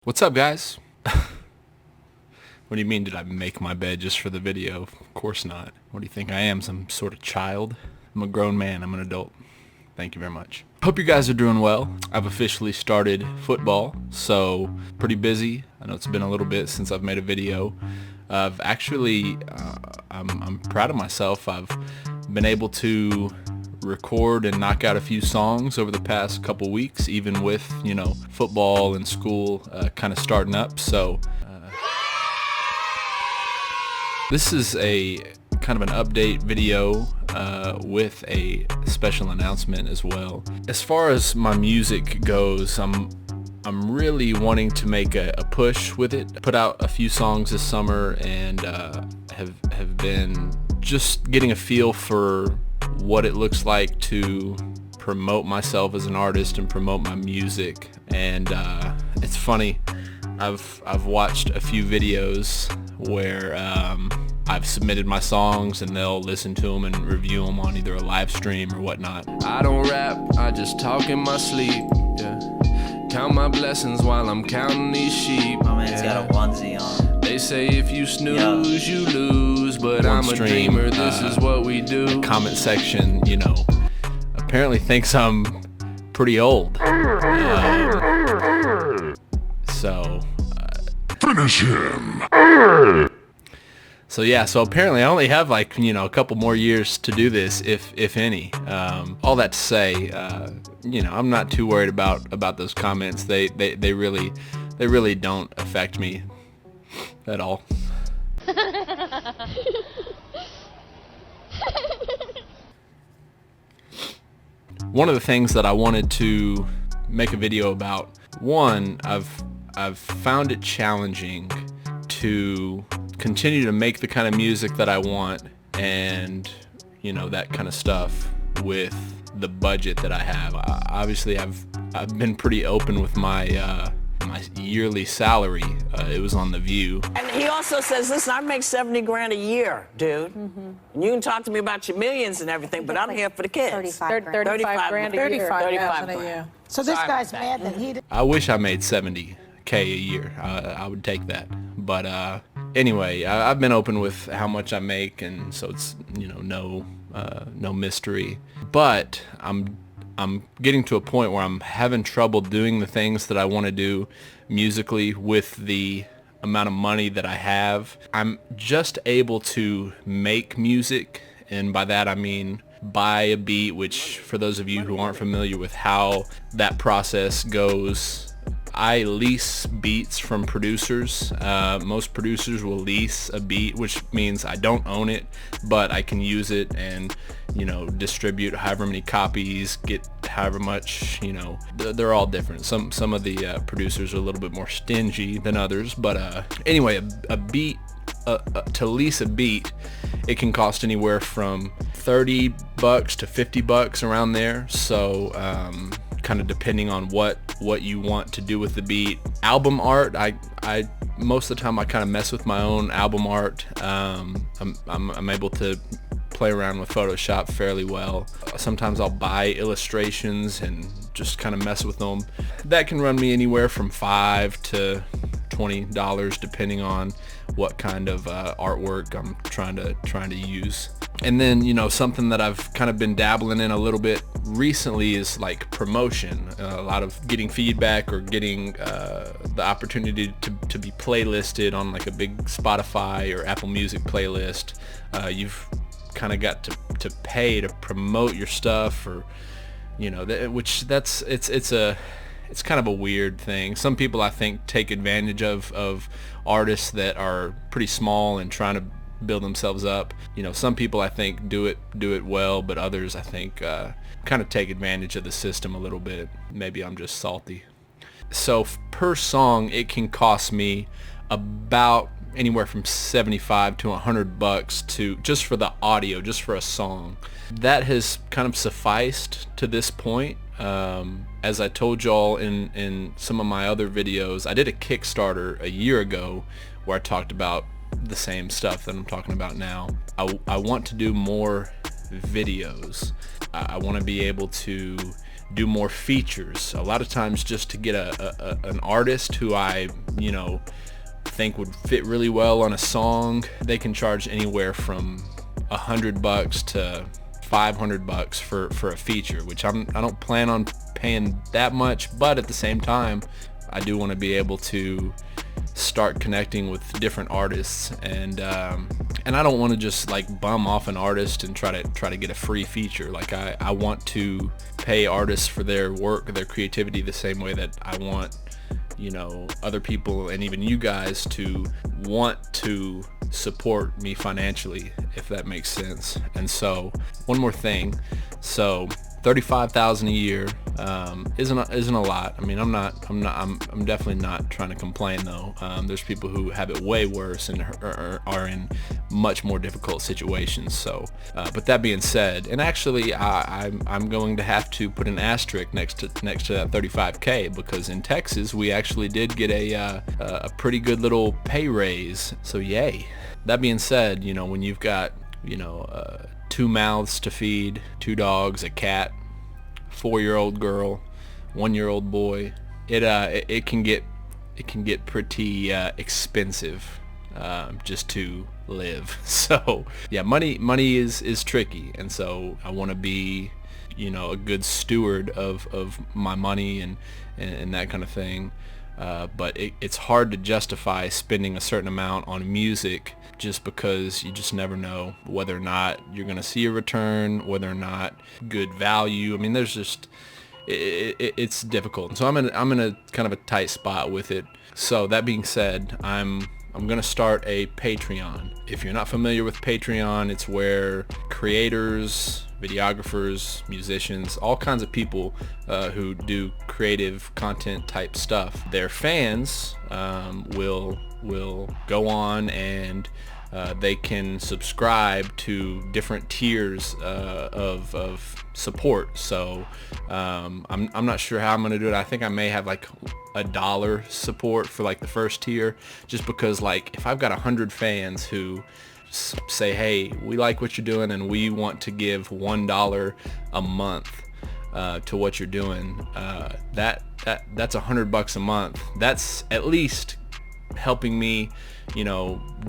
What's up, guys? What do you mean, did I make my bed just for the video? Of course not. What do you think I am, some sort of child? I'm a grown man. I'm an adult. Thank you very much. Hope you guys are doing well. I've officially started football, so pretty busy. I know it's been a little bit since I've made a video. I've actually, I'm proud of myself. I've been able to record and knock out a few songs over the past couple weeks, even with, football and school kind of starting up. So this is a kind of an update video with a special announcement as well. As far as my music goes, I'm really wanting to make a push with it. Put out a few songs this summer and have been just getting a feel for what it looks like to promote myself as an artist and promote my music. And it's funny, I've watched a few videos where I've submitted my songs and they'll listen to them and review them on either a live stream or whatnot. I don't rap, I just talk in my sleep, yeah. Count my blessings while I'm counting these sheep. My man's got a onesie on. They say if you snooze, you lose, but I'm a dreamer, this is what we do. The comment section, apparently thinks I'm pretty old. Finish him! So apparently I only have a couple more years to do this, if any. All that to say, I'm not too worried about those comments. They really don't affect me at all. One of the things that I wanted to make a video about, one, I've found it challenging to continue to make the kind of music that I want and that kind of stuff with the budget that I have. Obviously I've been pretty open with my my yearly salary. It was on The View. And he also says, listen, I make 70 grand a year, dude. And you can talk to me about your millions and everything, but I'm here for the kids. 35 grand a year. 35 grand. So this guy's mad that he... I wish I made 70K a year. I would take that. But anyway, I've been open with how much I make, and so it's no mystery. But I'm getting to a point where I'm having trouble doing the things that I want to do musically with the amount of money that I have. I'm just able to make music, and by that I mean buy a beat, which for those of you who aren't familiar with how that process goes, I lease beats from producers. Most producers will lease a beat, which means I don't own it, but I can use it and distribute however many copies, get however much. They're all different. Some of the producers are a little bit more stingy than others, but anyway, a beat, to lease a beat, it can cost anywhere from $30 to $50 around there. So kind of depending on what you want to do with the beat. Album art, I most of the time I kind of mess with my own album art. I'm able to play around with Photoshop fairly well. Sometimes I'll buy illustrations and just kind of mess with them. That can run me anywhere from $5 to $20 depending on what kind of artwork I'm trying to use. And then something that I've kind of been dabbling in a little bit recently is like promotion. A lot of getting feedback or getting the opportunity to be playlisted on like a big Spotify or Apple Music playlist. You've kind of got to pay to promote your stuff, or it's kind of a weird thing. Some people I think take advantage of artists that are pretty small and trying to build themselves up. Some people I think do it well, but others I think kind of take advantage of the system a little bit. Maybe I'm just salty. So per song it can cost me about anywhere from $75 to $100 to just for the audio, just for a song. That has kind of sufficed to this point. As I told y'all in some of my other videos, I did a Kickstarter a year ago where I talked about the same stuff that I'm talking about now. I want to do more videos. I want to be able to do more features. A lot of times just to get an artist who I, think would fit really well on a song, they can charge anywhere from $100 to $500 for a feature, which I don't plan on paying that much, but at the same time, I do want to be able to start connecting with different artists, and I don't want to just like bum off an artist and try to get a free feature. Like I want to pay artists for their work, their creativity, the same way that I want other people and even you guys to want to support me financially, if that makes sense. And so one more thing, so $35,000 a year isn't a lot. I mean, I'm definitely not trying to complain though. There's people who have it way worse and are in much more difficult situations. So, but that being said, and actually, I'm going to have to put an asterisk next to that $35K, because in Texas we actually did get a pretty good little pay raise. So yay. That being said, when you've got 2 mouths to feed, 2 dogs, a cat, 4-year-old girl, 1-year-old boy, it can get pretty expensive just to live. So yeah, money is tricky, and so I want to be a good steward of my money and that kind of thing. But it's hard to justify spending a certain amount on music, just because you just never know whether or not you're going to see a return, whether or not good value. I mean, there's just it's difficult. So I'm in a kind of a tight spot with it. So that being said, I'm going to start a Patreon. If you're not familiar with Patreon, it's where creators, videographers, musicians, all kinds of people who do creative content type stuff, their fans will go on and they can subscribe to different tiers of support. So I'm not sure how I'm gonna do it. I think I may have like $1 support for like the first tier, just because like if I've got 100 fans who say, hey, we like what you're doing and we want to give $1 a month to what you're doing, that's $100 a month. That's at least helping me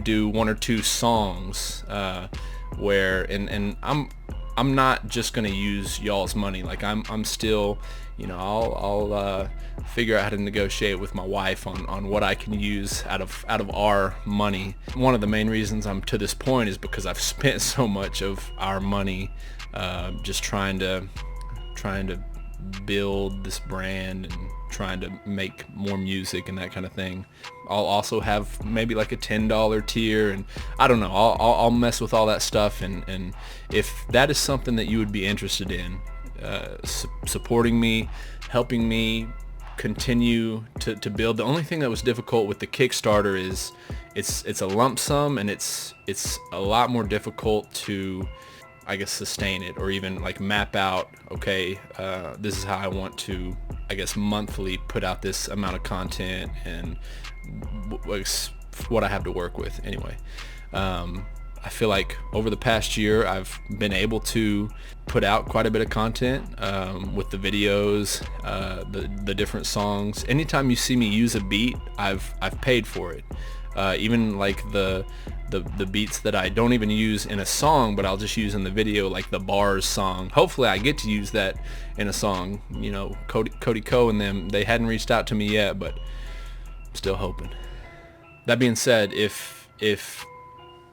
do 1 or 2 songs where and I'm not just gonna use y'all's money. Like I'm still I'll figure out how to negotiate with my wife on what I can use out of our money. One of the main reasons I'm to this point is because I've spent so much of our money just trying to build this brand and trying to make more music and that kind of thing. I'll also have maybe like a $10 tier, and I don't know, I'll mess with all that stuff, and if that is something that you would be interested in, supporting me, helping me continue to build. The only thing that was difficult with the Kickstarter is it's a lump sum, and it's a lot more difficult to, I guess, sustain it, or even like map out, okay, this is how I want to, I guess, monthly put out this amount of content and what I have to work with. Anyway, I feel like over the past year I've been able to put out quite a bit of content with the videos, the different songs. Anytime you see me use a beat, I've paid for it. Even like the beats that I don't even use in a song, but I'll just use in the video, like the Bars song. Hopefully I get to use that in a song. Cody Ko and them, they hadn't reached out to me yet, but I'm still hoping. That being said, if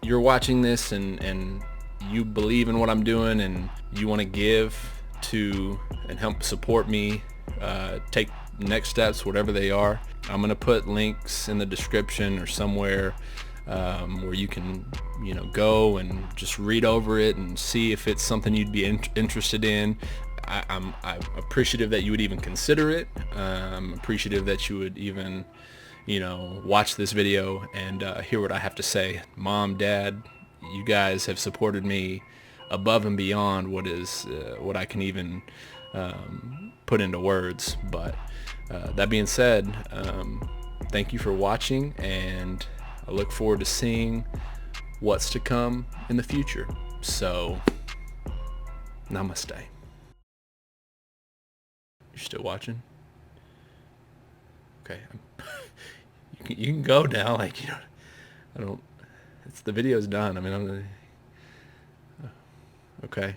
you're watching this and you believe in what I'm doing and you want to give to and help support me, take next steps, whatever they are, I'm gonna put links in the description or somewhere where you can go and just read over it and see if it's something you'd be interested in. I'm appreciative that you would even consider it. I'm appreciative that you would even watch this video and hear what I have to say. Mom, Dad, you guys have supported me above and beyond what I can even put into words. But that being said, thank you for watching, and I look forward to seeing what's to come in the future. So, namaste. You're still watching? Okay. You can go now. Like, you know, I don't. It's the video's done. I mean, I'm. Okay.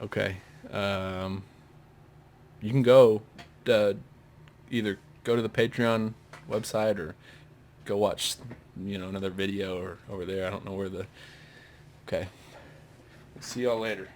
Okay. You can go. Either go to the Patreon website or go watch, you know, another video or over there. I don't know where the. Okay. See y'all later.